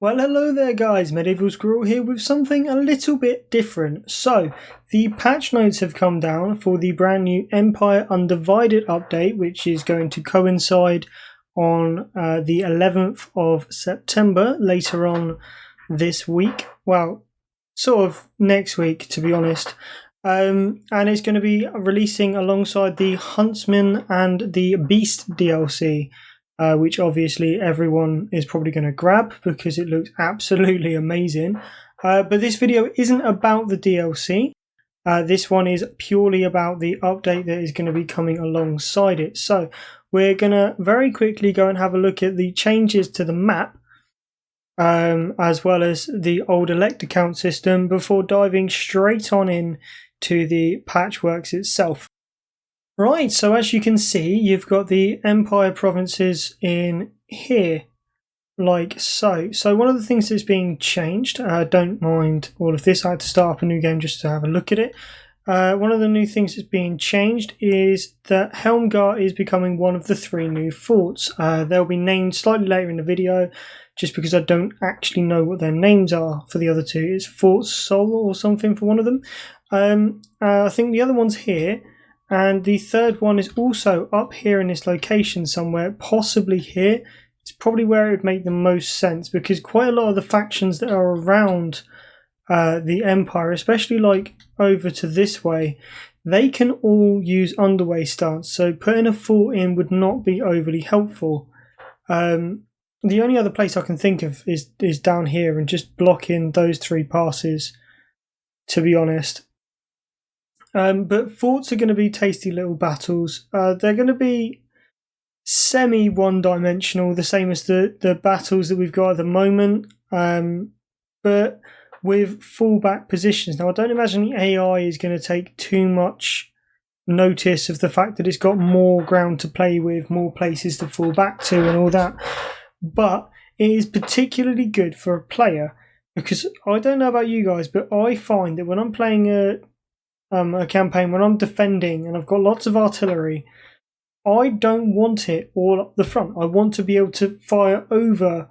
Well, hello there guys, Medieval Squirrel here with something a little bit different. So, the patch notes have come down for the brand new Empire Undivided update, which is going to coincide on the 11th of September, later on this week. Well, sort of next week, to be honest. And it's going to be releasing alongside the Huntsman and the Beast DLC. Which obviously everyone is probably going to grab because it looks absolutely amazing. But this video isn't about the DLC. This one is purely about the update that is going to be coming alongside it. So we're going to very quickly go and have a look at the changes to the map, as well as the old elector count system before diving straight on in to the patchworks itself. Right, so as you can see, you've got the Empire provinces in here, like so. So one of the things that's being changed, don't mind all of this, I had to start up a new game just to have a look at it. One of the new things that's being changed is that Helmgar is becoming one of the 3 new forts. They'll be named slightly later in the video, just because I don't actually know what their names are for the other 2. It's Fort Sol or something for one of them. I think the other one's here. And the third one is also up here in this location somewhere, possibly here. It's probably where it would make the most sense because quite a lot of the factions that are around the Empire, especially like over to this way, they can all use underway stance. So putting a fort in would not be overly helpful. The only other place I can think of is down here and just blocking those 3 passes, to be honest. But forts are going to be tasty little battles. They're going to be semi one-dimensional, the same as the battles that we've got at the moment, but with fallback positions. Now, I don't imagine the AI is going to take too much notice of the fact that it's got more ground to play with, more places to fall back to and all that. But it is particularly good for a player because I don't know about you guys, but I find that when I'm playing a campaign, when I'm defending and I've got lots of artillery, I don't want it all up the front. I want to be able to fire over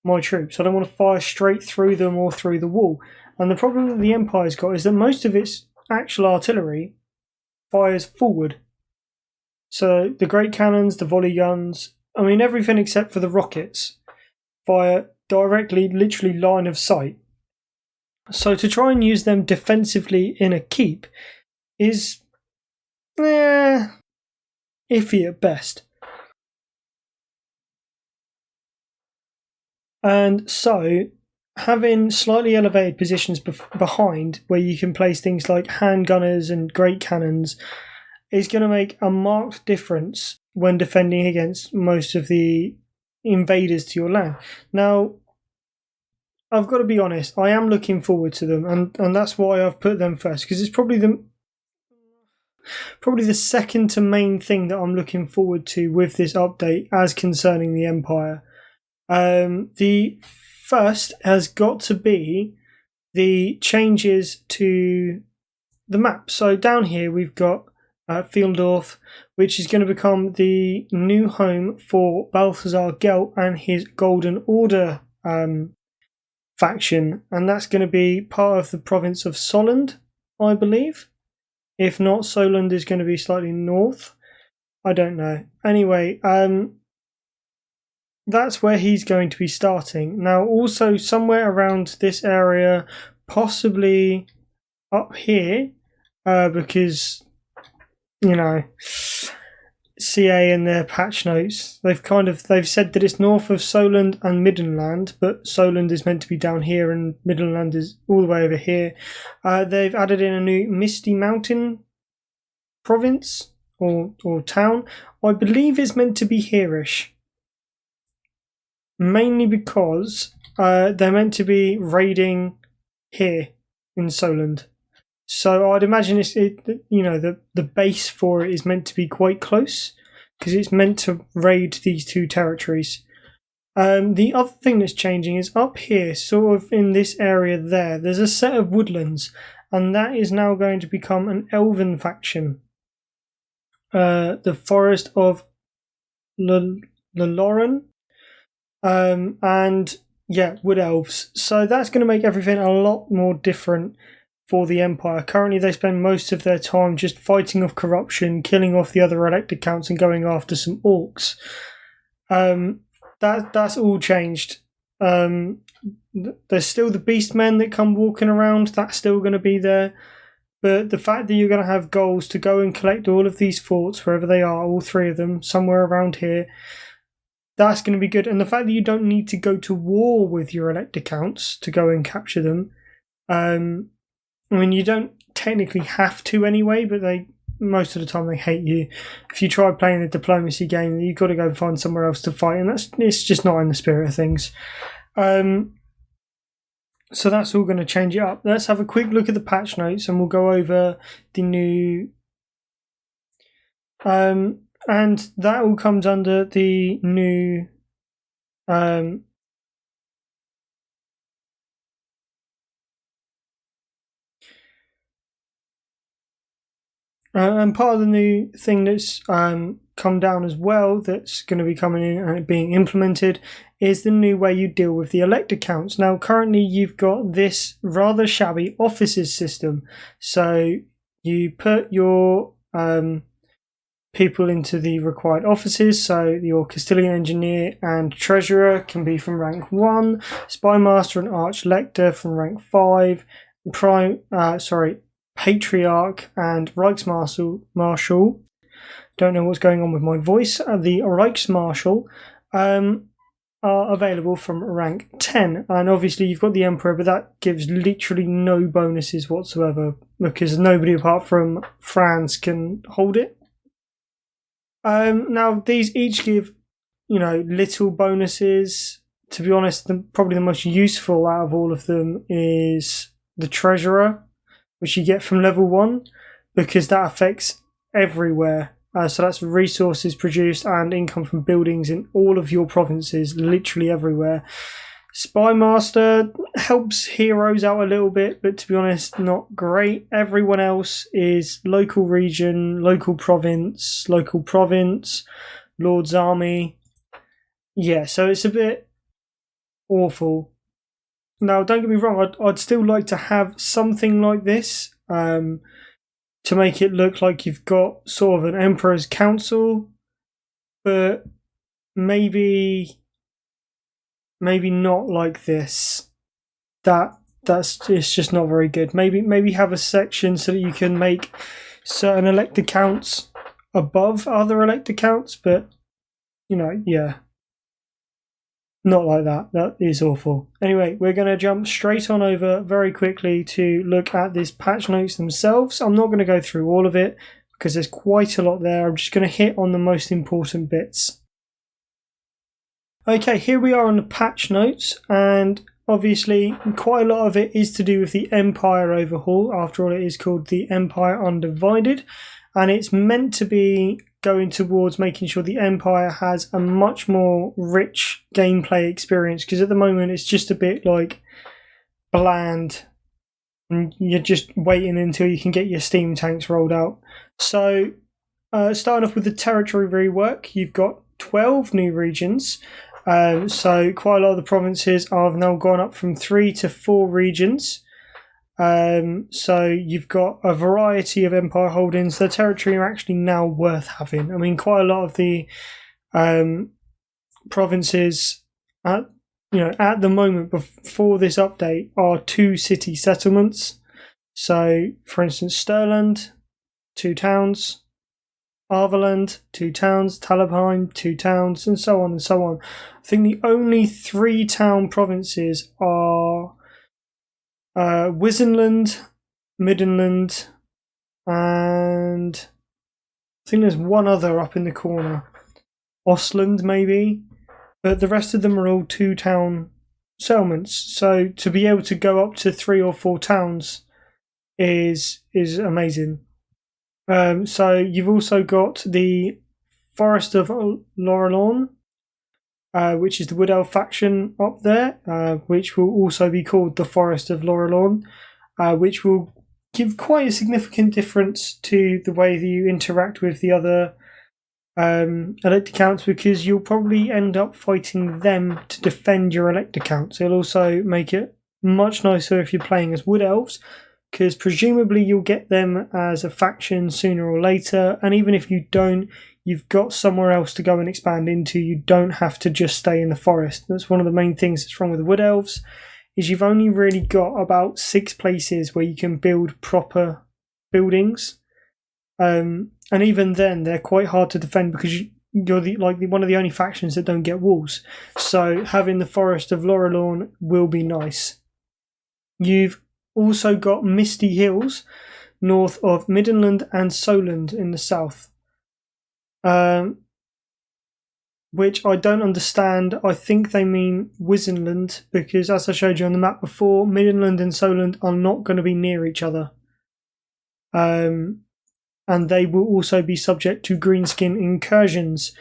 my troops. I don't want to fire straight through them or through the wall. And the problem that the Empire's got is that most of its actual artillery fires forward. So the great cannons, the volley guns, I mean everything except for the rockets fire directly, literally line of sight. So to try and use them defensively in a keep is iffy at best. And so having slightly elevated positions behind where you can place things like handgunners and great cannons is going to make a marked difference when defending against most of the invaders to your land. Now, I've got to be honest, I am looking forward to them, and that's why I've put them first, because it's probably the second to main thing that I'm looking forward to with this update as concerning the Empire. The first has got to be the changes to the map. So down here we've got Fieldorf, which is going to become the new home for Balthazar Gelt and his Golden Order faction, and that's going to be part of the province of Solund, I believe. If not, Solund is going to be slightly north. I don't know. Anyway, that's where he's going to be starting. Now, also somewhere around this area, possibly up here, because, you know, CA in their patch notes, they've said that it's north of Solund and Middenland, but Solund is meant to be down here and Middenland is all the way over here. They've added in a new Misty Mountain province or town. I believe it's meant to be here-ish, mainly because they're meant to be raiding here in Solund. So I'd imagine the base for it is meant to be quite close because it's meant to raid these 2 territories. The other thing that's changing is up here, sort of in this area there's a set of woodlands, and that is now going to become an elven faction. The Forest of Loren. And Wood Elves. So that's going to make everything a lot more different for the Empire. Currently, they spend most of their time just fighting off corruption, killing off the other elected counts, and going after some orcs. That's all changed. There's still the Beastmen that come walking around. That's still going to be there. But the fact that you're going to have goals to go and collect all of these forts, wherever they are, all 3 of them, somewhere around here, that's going to be good. And the fact that you don't need to go to war with your elected counts to go and capture them. I mean, you don't technically have to anyway, but most of the time they hate you. If you try playing the diplomacy game, you've got to go find somewhere else to fight, and it's just not in the spirit of things. So that's all going to change it up. Let's have a quick look at the patch notes, and we'll go over the new... and that all comes under the new... and part of the new thing that's come down as well, that's going to be coming in and being implemented, is the new way you deal with the elected counts. Now, currently you've got this rather shabby offices system. So you put your people into the required offices. So your Castilian engineer and treasurer can be from rank 1, spymaster and archlector from rank 5, Patriarch and Reichsmarshal. Don't know what's going on with my voice. The Reichsmarshal are available from rank 10. And obviously you've got the Emperor, but that gives literally no bonuses whatsoever because nobody apart from France can hold it. Now, these each give, little bonuses. To be honest, probably the most useful out of all of them is the Treasurer, which you get from level 1, because that affects everywhere. So that's resources produced and income from buildings in all of your provinces, literally everywhere. Spymaster helps heroes out a little bit, but to be honest, not great. Everyone else is local region, local province, Lord's Army. Yeah, so it's a bit awful. Now, don't get me wrong, I'd still like to have something like this to make it look like you've got sort of an Emperor's Council, but maybe not like this. It's just not very good. Maybe have a section so that you can make certain elected counts above other elected counts, but not like that. That is awful. Anyway, we're going to jump straight on over very quickly to look at this patch notes themselves. I'm not going to go through all of it because there's quite a lot there. I'm just going to hit on the most important bits. Okay, here we are on the patch notes, and obviously quite a lot of it is to do with the Empire overhaul. After all, it is called the Empire Undivided, and it's meant to be going towards making sure the Empire has a much more rich gameplay experience, because at the moment it's just a bit like bland and you're just waiting until you can get your steam tanks rolled out. So starting off with the territory rework, you've got 12 new regions. So quite a lot of the provinces have now gone up from 3 to 4 regions. So you've got a variety of empire holdings. The territory are actually now worth having. I mean, quite a lot of the provinces at the moment before this update are 2 city settlements. So, for instance, Stirland, 2 towns. Arvaland, 2 towns. Talabheim, 2 towns, and so on and so on. I think the only 3 town provinces are Wisenland, Middenland, and I think there's one other up in the corner. Ostland, maybe. But the rest of them are all 2 town settlements. So to be able to go up to 3 or 4 towns is amazing. So you've also got the Forest of Lorelorn, which is the Wood Elf faction up there, which will also be called the Forest of Lorelorn, which will give quite a significant difference to the way that you interact with the other elect accounts, because you'll probably end up fighting them to defend your elect accounts. It'll also make it much nicer if you're playing as Wood Elves, because presumably you'll get them as a faction sooner or later, and even if you don't, you've got somewhere else to go and expand into. You don't have to just stay in the forest. That's one of the main things that's wrong with the Wood Elves, is you've only really got about 6 places where you can build proper buildings. And even then, they're quite hard to defend because you're one of the only factions that don't get walls. So having the Forest of Lorelorn will be nice. You've also got Misty Hills north of Middenland and Solent in the south, which I don't understand. I think they mean Wizenland, because as I showed you on the map before, Middenland and Solent are not going to be near each other. And they will also be subject to greenskin incursions.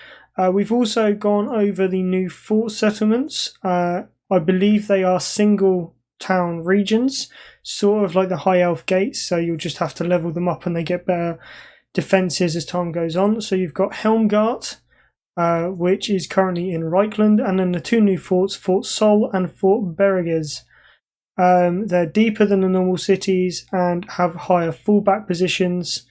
We've also gone over the new fort settlements. I believe they are single town regions, sort of like the High Elf gates, so you'll just have to level them up and they get better defences as time goes on. So you've got Helmgart, which is currently in Reichland, and then the 2 new forts, Fort Sol and Fort Bereges. They're deeper than the normal cities and have higher fallback positions,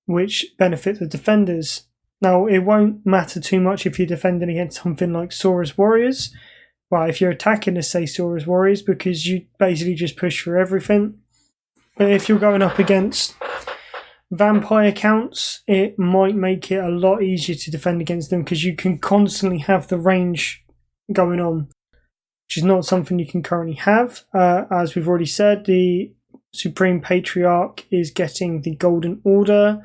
which benefit the defenders. Now, it won't matter too much if you're defending against something like Sora's Warriors. Well, if you're attacking, let's say, Sora's Warriors, because you basically just push for everything. But if you're going up against vampire counts, it might make it a lot easier to defend against them, because you can constantly have the range going on, which is not something you can currently have. As we've already said, the Supreme Patriarch is getting the Golden Order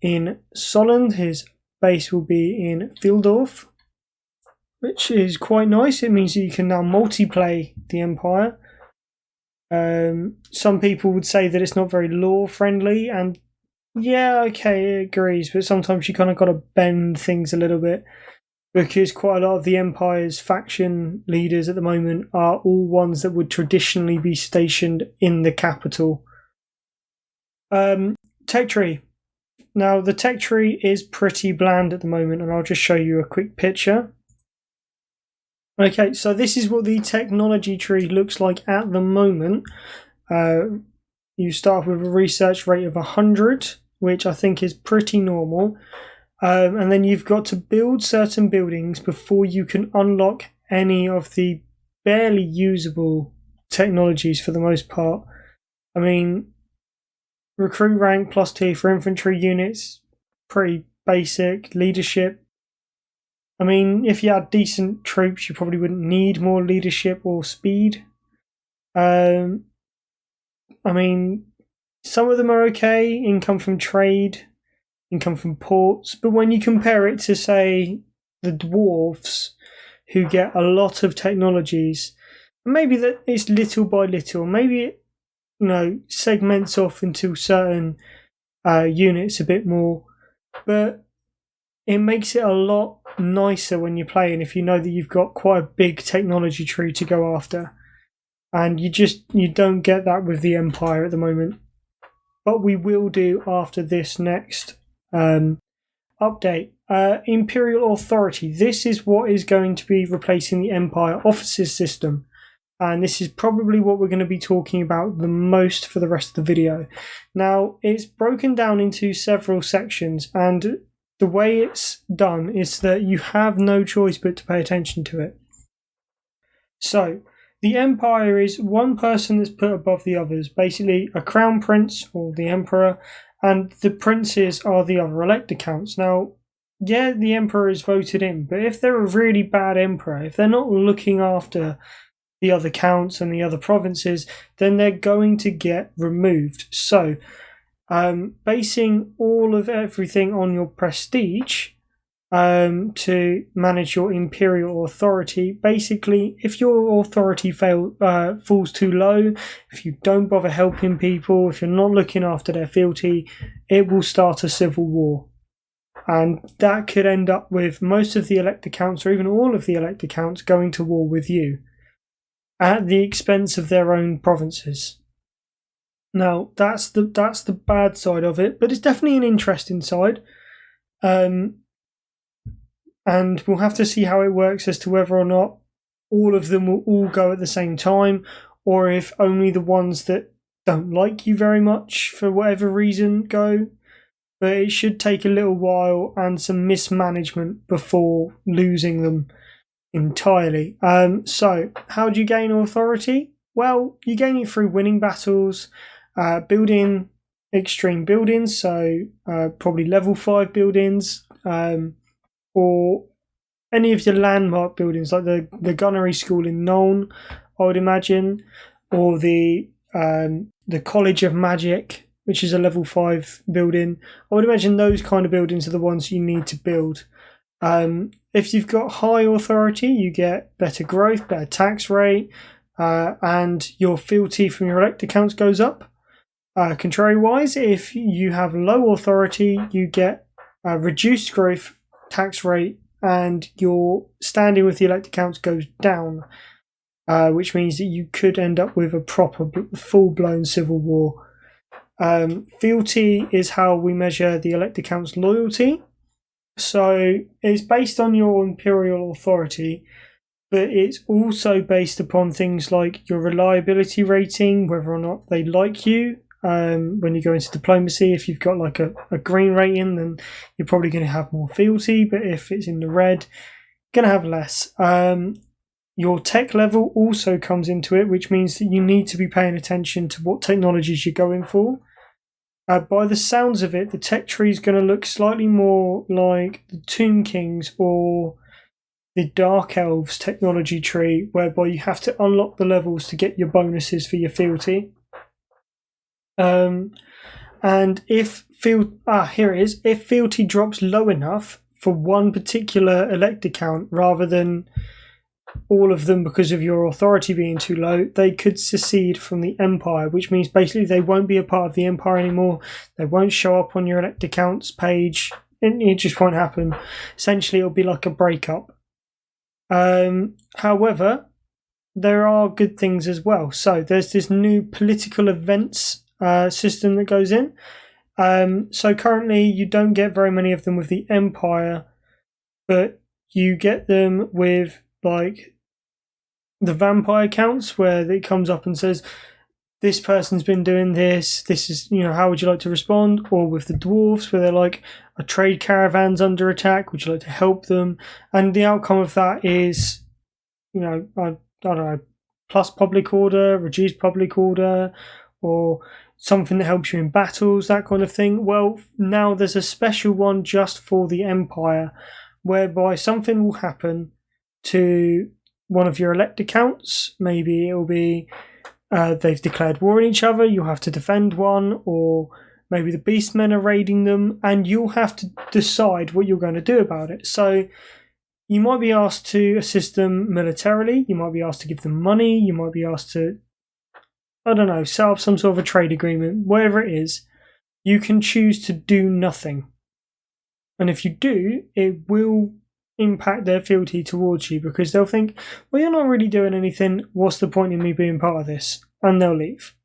in Solent. His base will be in Fieldorf, which is quite nice. It means that you can now multiplay the Empire. Some people would say that it's not very lore friendly, and yeah, okay, it agrees, but sometimes you kind of got to bend things a little bit, because quite a lot of the Empire's faction leaders at the moment are all ones that would traditionally be stationed in the capital. Tech tree. Now, the tech tree is pretty bland at the moment, and I'll just show you a quick picture. Okay, so this is what the technology tree looks like at the moment. You start with a research rate of 100, which I think is pretty normal. And then you've got to build certain buildings before you can unlock any of the barely usable technologies for the most part. I mean, recruit rank +2 for infantry units, pretty basic. Leadership, I mean, if you had decent troops, you probably wouldn't need more leadership or speed. I mean, some of them are okay. Income from trade, income from ports, but when you compare it to, say, the dwarves, who get a lot of technologies, maybe that it's little by little, maybe it, segments off into certain units a bit more, but it makes it a lot nicer when you're playing if you know that you've got quite a big technology tree to go after, and you don't get that with the Empire at the moment, but we will do after this next update. Imperial Authority. This is what is going to be replacing the Empire officers system, and this is probably what we're going to be talking about the most for the rest of the video. Now, it's broken down into several sections, and the way it's done is that you have no choice but to pay attention to it. So, the Empire is one person that's put above the others, basically a crown prince or the emperor, and the princes are the other elector counts. Now, yeah, the emperor is voted in, but if they're a really bad emperor, if they're not looking after the other counts and the other provinces, then they're going to get removed. So, basing all of everything on your prestige to manage your Imperial Authority, basically, if your authority falls too low, if you don't bother helping people, if you're not looking after their fealty, it will start a civil war. And that could end up with most of the elector counts, or even all of the elector counts, going to war with you at the expense of their own provinces. Now, that's the bad side of it, but it's definitely an interesting side. and we'll have to see how it works as to whether or not all of them will all go at the same time, or if only the ones that don't like you very much for whatever reason go. But it should take a little while and some mismanagement before losing them entirely. So how do you gain authority? Well, you gain it through winning battles, building extreme buildings, so probably level 5 buildings, or any of your landmark buildings, like the gunnery school in Nuln, I would imagine, or the College of Magic, which is a level 5 building. I would imagine those kind of buildings are the ones you need to build. If you've got high authority, you get better growth, better tax rate, and your fealty from your elect accounts goes up. Contrary-wise, if you have low authority, you get reduced growth, tax rate, and your standing with the elect accounts goes down, which means that you could end up with a proper full-blown civil war. Fealty is how we measure the elect account's loyalty. So it's based on your Imperial Authority, but it's also based upon things like your reliability rating, whether or not they like you. When you go into diplomacy, if you've got like a green rating, then you're probably going to have more fealty, but if it's in the red, you're going to have less. Your tech level also comes into it, which means that you need to be paying attention to what technologies you're going for. By the sounds of it, the tech tree is going to look slightly more like the Tomb Kings or the Dark Elves technology tree, whereby you have to unlock the levels to get your bonuses for your fealty. And if fealty drops low enough for one particular elect account rather than all of them because of your authority being too low, they could secede from the Empire, which means basically they won't be a part of the Empire anymore. They won't show up on your elect accounts page. It just won't happen. Essentially, it'll be like a breakup. However, there are good things as well. So there's this new political events system that goes in. So currently you don't get very many of them with the Empire, but you get them with like the vampire counts, where it comes up and says this person's been doing this is, how would you like to respond? Or with the dwarves, where they're like, a trade caravan's under attack, would you like to help them? And the outcome of that is, I don't know, plus public order, reduced public order, or something that helps you in battles, that kind of thing. Well, now there's a special one just for the Empire, whereby something will happen to one of your elect accounts. Maybe it'll be they've declared war on each other, you'll have to defend one, or maybe the beastmen are raiding them, and you'll have to decide what you're going to do about it. So you might be asked to assist them militarily, you might be asked to give them money, you might be asked to, set up some sort of a trade agreement, whatever it is. You can choose to do nothing. And if you do, it will impact their fealty towards you, because they'll think, well, you're not really doing anything, what's the point in me being part of this? And they'll leave.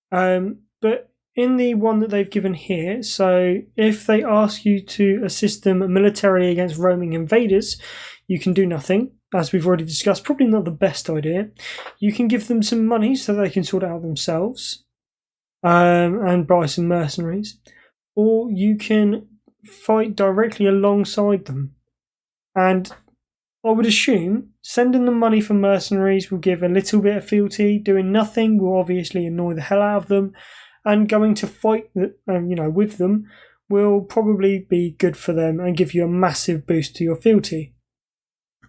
But in the one that they've given here, so if they ask you to assist them militarily against roaming invaders, you can do nothing. As we've already discussed, probably not the best idea. You can give them some money so they can sort it out themselves, and buy some mercenaries. Or you can fight directly alongside them. And I would assume sending them money for mercenaries will give a little bit of fealty. Doing nothing will obviously annoy the hell out of them. And going to fight with them will probably be good for them and give you a massive boost to your fealty.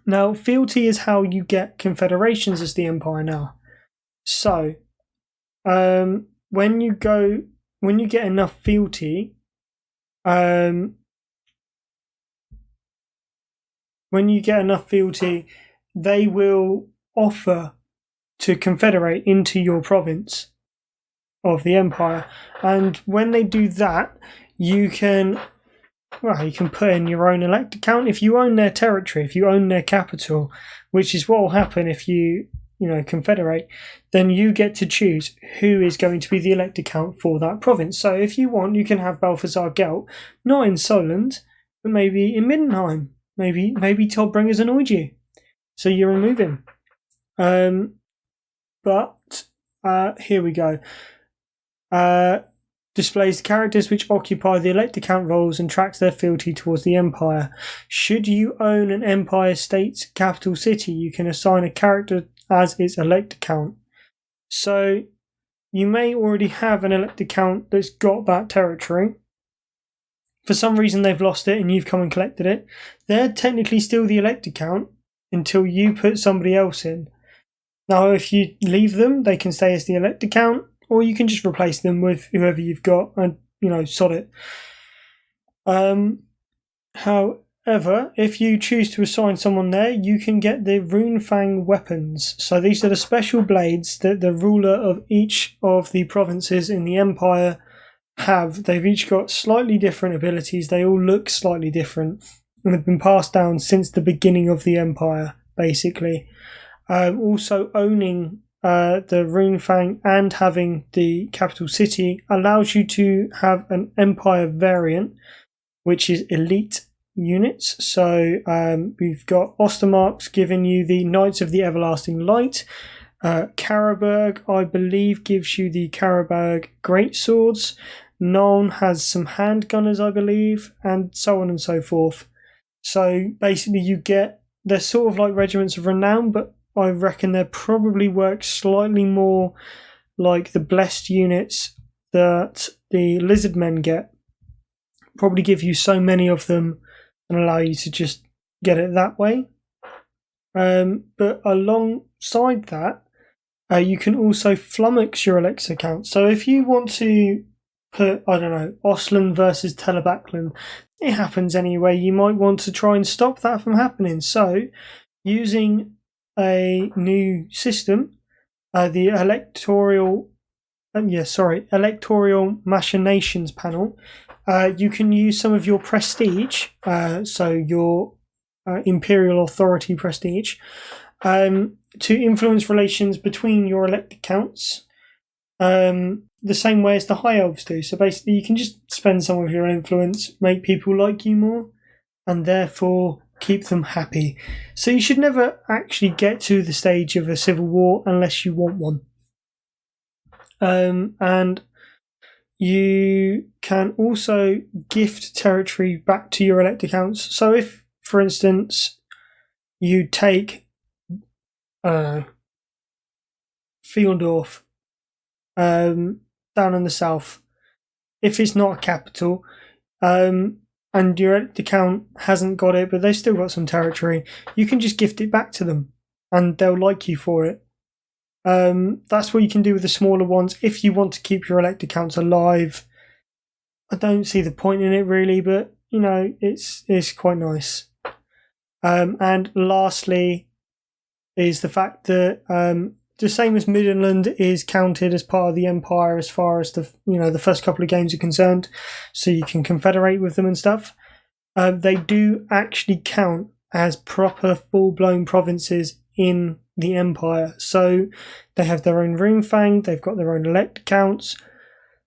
Now, fealty is how you get confederations as the Empire now. So, when you get enough fealty, they will offer to confederate into your province of the Empire. And when they do that, you can put in your own elect account. If you own their territory, if you own their capital, which is what will happen if you confederate, then you get to choose who is going to be the elect account for that province. So if you want, you can have Balthazar Gelt, not in Solent, but maybe in Middenheim, Maybe Toddbringer's annoyed you, so you remove him. But here we go. Displays the characters which occupy the elect account roles and tracks their fealty towards the Empire. Should you own an Empire State's capital city, you can assign a character as its elect account. So you may already have an elect account that's got that territory. For some reason they've lost it and you've come and collected it. They're technically still the elect account until you put somebody else in. Now if you leave them, they can stay as the elect account, or you can just replace them with whoever you've got and, sod it. However, if you choose to assign someone there, you can get the Runefang weapons. So these are the special blades that the ruler of each of the provinces in the Empire have. They've each got slightly different abilities. They all look slightly different and have been passed down since the beginning of the Empire, basically. Also owning the Runefang and having the capital city allows you to have an Empire variant, which is elite units. So we've got Ostermark's giving you the Knights of the Everlasting Light. Karaberg, I believe, gives you the Karaberg Greatswords. Nuln has some handgunners, I believe, and so on and so forth. So basically they're sort of like regiments of renown, but I reckon they probably work slightly more like the blessed units that the Lizardmen get. Probably give you so many of them and allow you to just get it that way. But alongside that, you can also flummox your Alexa account. So if you want to put, Oslan versus Telebaclan, it happens anyway. You might want to try and stop that from happening. So using a new system, the electoral machinations panel, you can use some of your prestige, so your Imperial Authority prestige, to influence relations between your elect accounts, the same way as the High Elves do. So basically you can just spend some of your influence, make people like you more, and therefore keep them happy. So you should never actually get to the stage of a civil war unless you want one. And you can also gift territory back to your elect accounts. So if, for instance, you take Fieldorf down in the south, if it's not a capital, and your elect account hasn't got it, but they've still got some territory, you can just gift it back to them and they'll like you for it. That's what you can do with the smaller ones if you want to keep your elect accounts alive. I don't see the point in it really, but it's quite nice. And lastly is the fact that the same as Midland is counted as part of the Empire as far as the first couple of games are concerned, so you can confederate with them and stuff. They do actually count as proper full-blown provinces in the Empire. So they have their own Runefang, they've got their own elect accounts.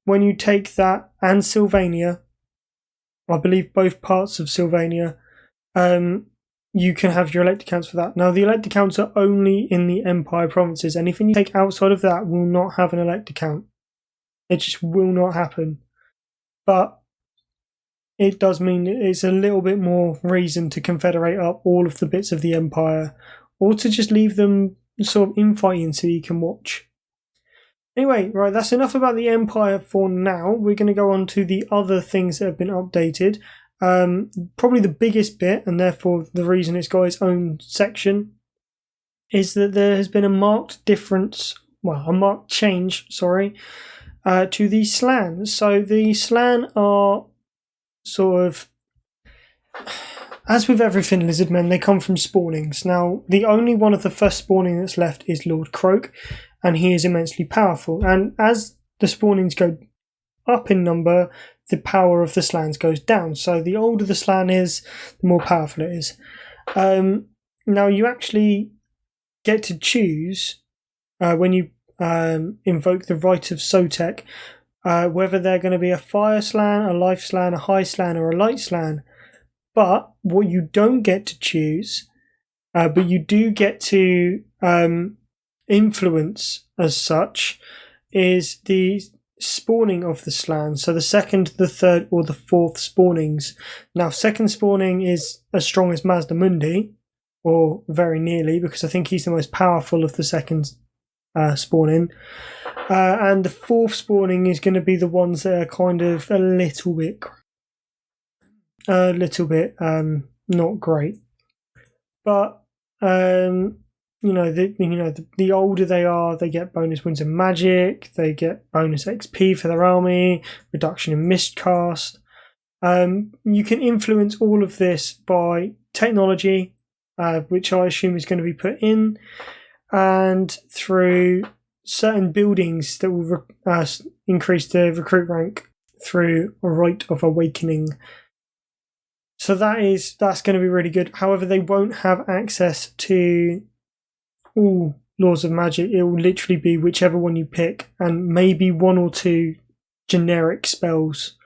When you take that and Sylvania, I believe both parts of Sylvania, you can have your elect accounts for that. Now, the elect accounts are only in the Empire provinces. Anything you take outside of that will not have an elect account. It just will not happen. But it does mean it's a little bit more reason to confederate up all of the bits of the Empire, or to just leave them sort of infighting so you can watch. Anyway, right, that's enough about the Empire for now. We're going to go on to the other things that have been updated. Probably the biggest bit, and therefore the reason it's got its own section, is that there has been a marked change, to the Slans. So the Slan are sort of, as with everything Lizardmen, they come from spawnings. Now, the only one of the first spawning that's left is Lord Croak, and he is immensely powerful. And as the spawnings go up in number, the power of the Slans goes down. So the older the Slan is, the more powerful it is. Now, you actually get to choose, when you invoke the Rite of Sotek, whether they're going to be a Fire Slan, a Life Slan, a High Slan, or a Light Slan. But what you don't get to choose, but you do get to influence as such, is the spawning of the slan. So the second, the third, or the fourth spawnings. Now, second spawning is as strong as Mazdamundi, or very nearly, because I think he's the most powerful of the second spawning. And the fourth spawning is going to be the ones that are kind of a little bit not great. But the older they are, they get bonus wins of magic, they get bonus XP for their army, reduction in miscast. You can influence all of this by technology, which I assume is going to be put in, and through certain buildings that will increase the recruit rank through a Rite of Awakening. So that's going to be really good. However, they won't have access to all laws of magic. It will literally be whichever one you pick, and maybe one or two generic spells,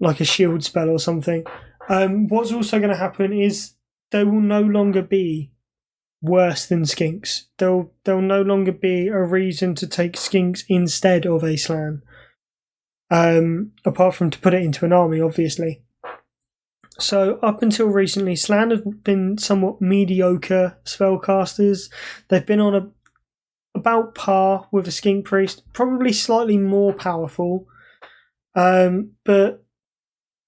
like a shield spell or something. What's also going to happen is they will no longer be worse than skinks. There'll no longer be a reason to take skinks instead of a slan. Apart from to put it into an army, obviously. So up until recently, slan have been somewhat mediocre spellcasters. They've been on about par with a skink priest, probably slightly more powerful, but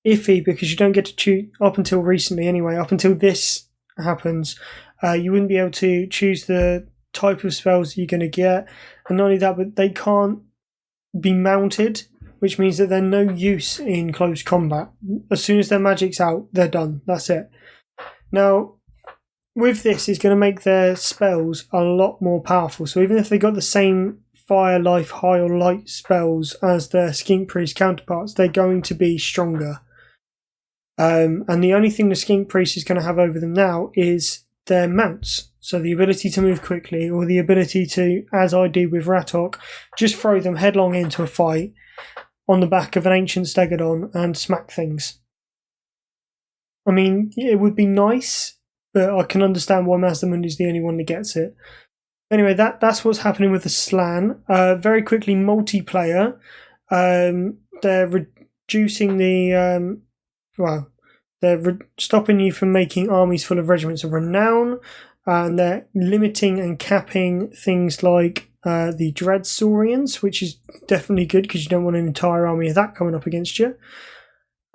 iffy because you don't get to choose, up until recently anyway, up until this happens, you wouldn't be able to choose the type of spells you're going to get, and not only that, but they can't be mounted, which means that they're no use in close combat. As soon as their magic's out, they're done. That's it. Now, with this, it's going to make their spells a lot more powerful. So even if they got the same fire, life, high, or light spells as their skink priest counterparts, they're going to be stronger. And the only thing the skink priest is going to have over them now is their mounts. So the ability to move quickly, or the ability to, as I did with Ratok, just throw them headlong into a fight on the back of an ancient Stegodon and smack things. I mean, it would be nice, but I can understand why Mazdamundi is the only one that gets it. Anyway, that's what's happening with the slan. Very quickly, multiplayer. They're reducing the... they're stopping you from making armies full of regiments of renown, and they're limiting and capping things like the Dread Saurians, which is definitely good because you don't want an entire army of that coming up against you.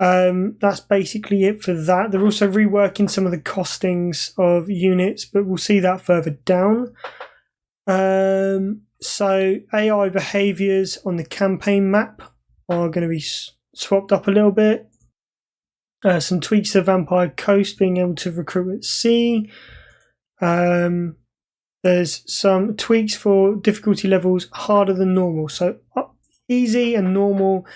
That's basically it for that. They're also reworking some of the costings of units, but we'll see that further down. So AI behaviours on the campaign map are going to be swapped up a little bit. Some tweaks to Vampire Coast, being able to recruit at sea. There's some tweaks for difficulty levels harder than normal. So easy and normal,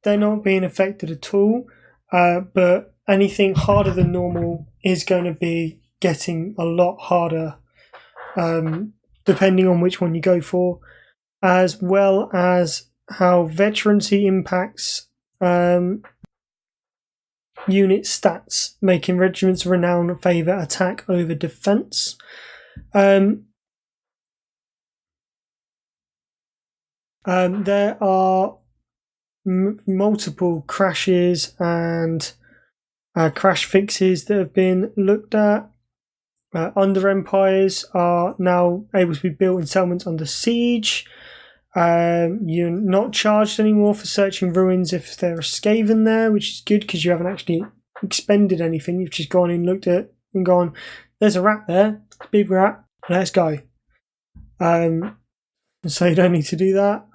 they're not being affected at all. But anything harder than normal is going to be getting a lot harder, depending on which one you go for, as well as how veterancy impacts unit stats, making regiments of renown favour attack over defence. There are multiple crashes and crash fixes that have been looked at. Under Empires are now able to be built in settlements under siege. You're not charged anymore for searching ruins if there are Skaven there, which is good because you haven't actually expended anything. You've just gone in, looked at and gone, there's a rat there, big rat, let's go. So you don't need to do that.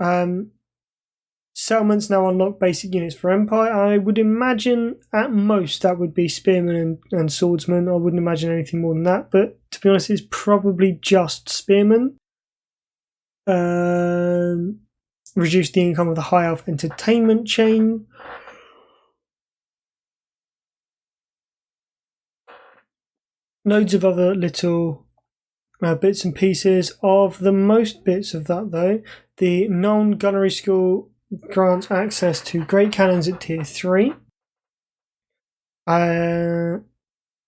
Settlements now unlock basic units for Empire. I would imagine at most that would be Spearmen and Swordsmen. I wouldn't imagine anything more than that, but to be honest, it's probably just Spearmen. Reduce the income of the High Elf entertainment chain. Loads of other little bits and pieces. Of the most bits of that, though, the non-gunnery school grants access to great cannons at tier 3. The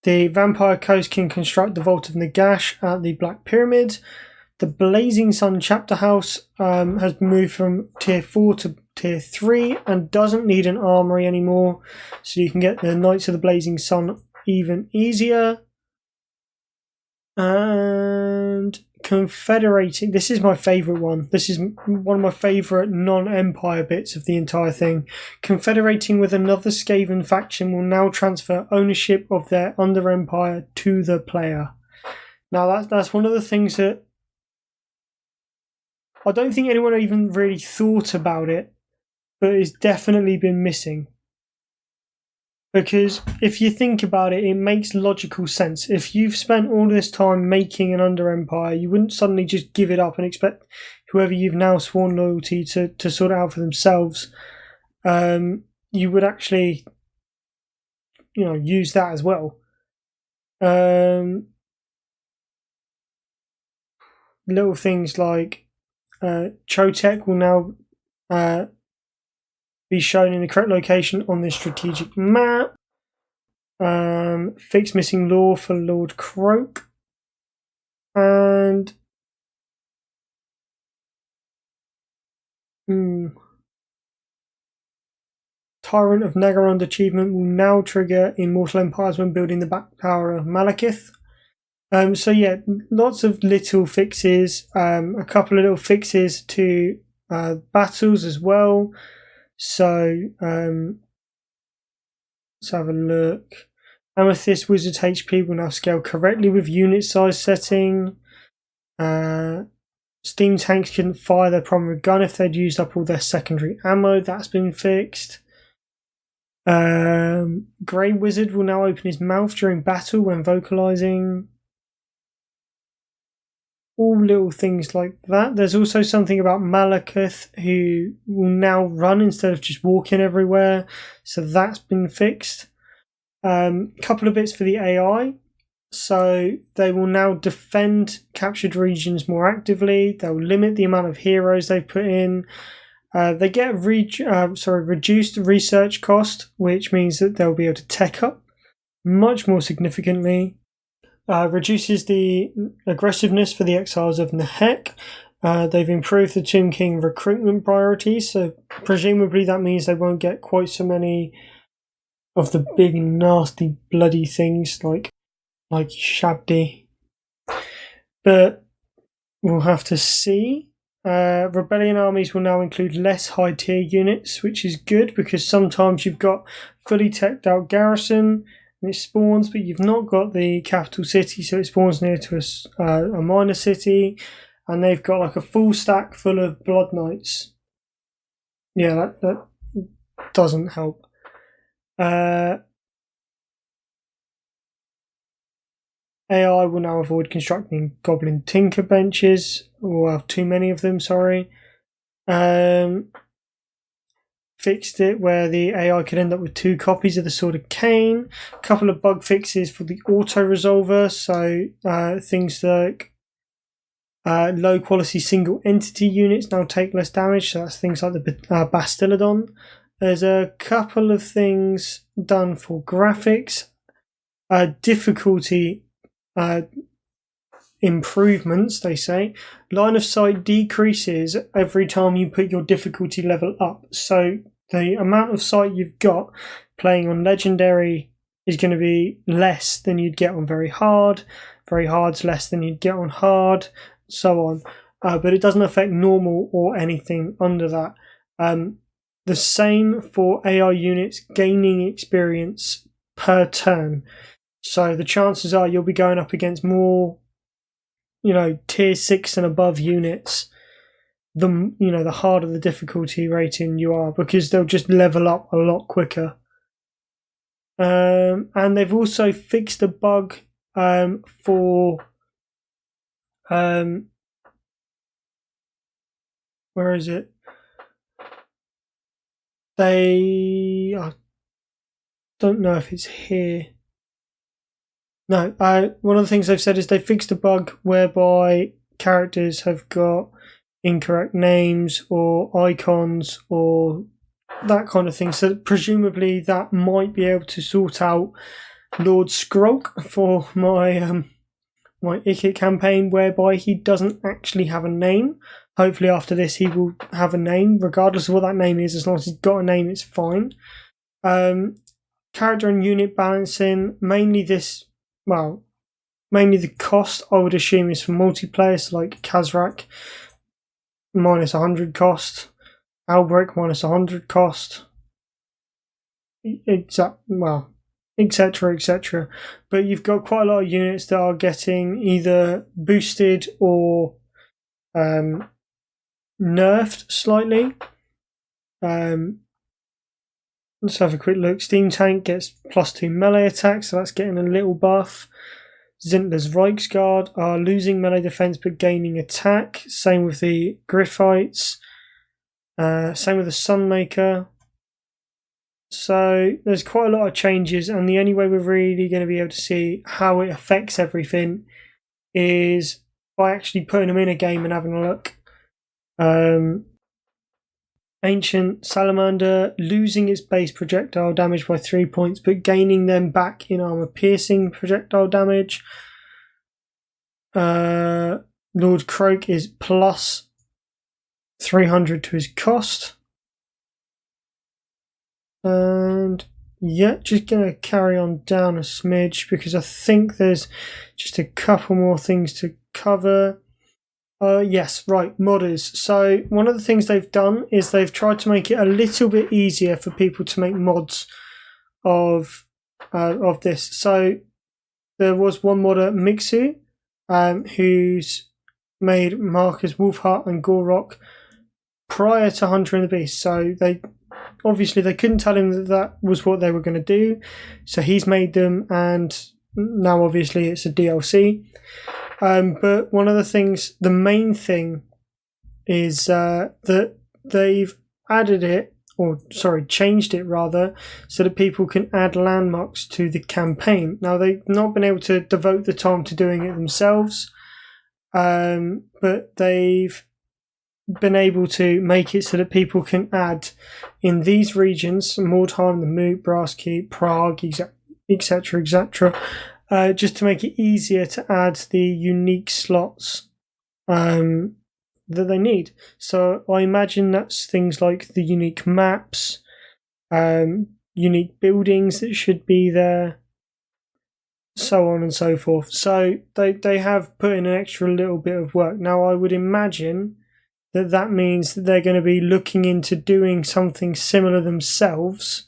Vampire Coast can construct the Vault of Nagash at the Black Pyramid. The Blazing Sun Chapter House has moved from Tier 4 to Tier 3 and doesn't need an armory anymore, so you can get the Knights of the Blazing Sun even easier. And Confederating. This is my favourite one. This is one of my favourite non-Empire bits of the entire thing. Confederating with another Skaven faction will now transfer ownership of their under-empire to the player. Now that's one of the things that I don't think anyone even really thought about it, but it's definitely been missing. Because if you think about it, it makes logical sense. If you've spent all this time making an under-empire, you wouldn't suddenly just give it up and expect whoever you've now sworn loyalty to sort it out for themselves. You would actually, use that as well. Little things like Chotek will now be shown in the correct location on the strategic map. Fix missing lore for Lord Croak. And Tyrant of Nagarond achievement will now trigger in Mortal Empires when building the back tower of Malekith. So yeah, lots of little fixes. A couple of little fixes to battles as well. So let's have a look. Amethyst Wizard's HP will now scale correctly with unit size setting. Steam tanks couldn't fire their primary gun if they'd used up all their secondary ammo. That's been fixed. Grey Wizard will now open his mouth during battle when vocalizing. All little things like that. There's also something about Malekith who will now run instead of just walking everywhere. So that's been fixed. Couple of bits for the AI. So they will now defend captured regions more actively. They'll limit the amount of heroes they've put in. They get reduced research cost, which means that they'll be able to tech up much more significantly. Reduces the aggressiveness for the exiles of Nehek. They've improved the Tomb King recruitment priorities, so presumably that means they won't get quite so many of the big nasty bloody things like Shabdi. But we'll have to see. Rebellion armies will now include less high tier units, which is good because sometimes you've got fully teched out garrison and it spawns, but you've not got the capital city, so it spawns near to a minor city, and they've got like a full stack full of blood knights. Yeah, that doesn't help. AI will now avoid constructing goblin tinker benches, or too many of them, sorry. Fixed it where the AI could end up with 2 copies of the Sword of Cain. A couple of bug fixes for the auto resolver, so things like low quality single entity units now take less damage, so that's things like the Bastillodon. There's a couple of things done for graphics. Difficulty improvements, they say. Line of sight decreases every time you put your difficulty level up, so the amount of sight you've got playing on legendary is going to be less than you'd get on very hard's less than you'd get on hard, so on, but it doesn't affect normal or anything under that. The same for AI units gaining experience per turn, so the chances are you'll be going up against more tier 6 and above units, the harder the difficulty rating you are, because they'll just level up a lot quicker. And they've also fixed a bug for where is it? I don't know if it's here. No, one of the things they've said is they fixed a bug whereby characters have got incorrect names or icons or that kind of thing. So presumably that might be able to sort out Lord Skrulk for my my Ikit campaign, whereby he doesn't actually have a name. Hopefully after this he will have a name, regardless of what that name is. As long as he's got a name, it's fine. Character and unit balancing, mainly the cost, I would assume, is for multiplayer, so like Kazrak, minus 100 cost, Albrecht, minus 100 cost, etc. But you've got quite a lot of units that are getting either boosted or nerfed slightly. Let's have a quick look. Steam Tank gets +2 melee attack, so that's getting a little buff. Zintler's Reichsguard are losing melee defense but gaining attack. Same with the Griffites. Same with the Sunmaker. So there's quite a lot of changes, and the only way we're really going to be able to see how it affects everything is by actually putting them in a game and having a look. Ancient Salamander losing its base projectile damage by 3 points, but gaining them back in armor piercing projectile damage. Lord Croak is plus 300 to his cost. And yeah, just going to carry on down a smidge because I think there's just a couple more things to cover. Yes, right, modders. So one of the things they've done is they've tried to make it a little bit easier for people to make mods of this. So there was one modder, Mixu, who's made Marcus, Wolfheart and Gorok prior to Hunter and the Beast. So they couldn't tell him that was what they were going to do. So he's made them, and now obviously it's a DLC. But one of the things, the main thing, is that they've changed it rather, so that people can add landmarks to the campaign. Now, they've not been able to devote the time to doing it themselves, but they've been able to make it so that people can add in these regions, Mordheim, the Moot, Brasskeep, Prague, etc., just to make it easier to add the unique slots that they need. So I imagine that's things like the unique maps, unique buildings that should be there, so on and so forth. So they have put in an extra little bit of work. Now I would imagine that means that they're going to be looking into doing something similar themselves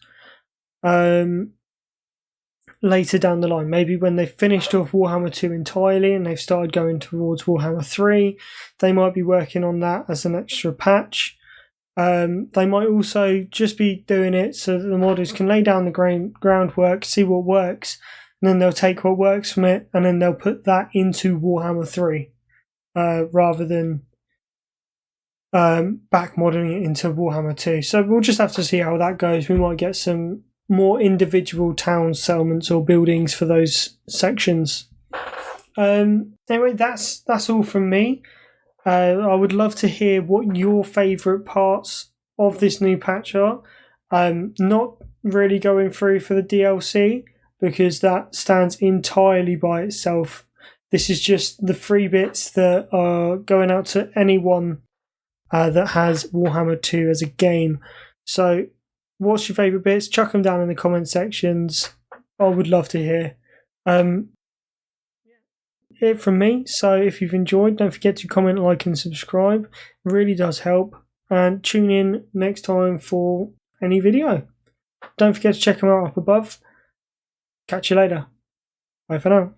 later down the line. Maybe when they've finished off Warhammer 2 entirely and they've started going towards Warhammer 3, they might be working on that as an extra patch. They might also just be doing it so that the modders can lay down the groundwork, see what works, and then they'll take what works from it and then they'll put that into Warhammer 3 rather than back modding it into Warhammer 2. So we'll just have to see how that goes. We might get some more individual towns, settlements or buildings for those sections. Anyway, that's all from me. I would love to hear what your favourite parts of this new patch are. Not really going through for the DLC because that stands entirely by itself. This is just the free bits that are going out to anyone that has Warhammer 2 as a game. So what's your favourite bits? Chuck them down in the comment sections. I would love to hear. It from me. So if you've enjoyed, don't forget to comment, like and subscribe. It really does help. And tune in next time for any video. Don't forget to check them out up above. Catch you later. Bye for now.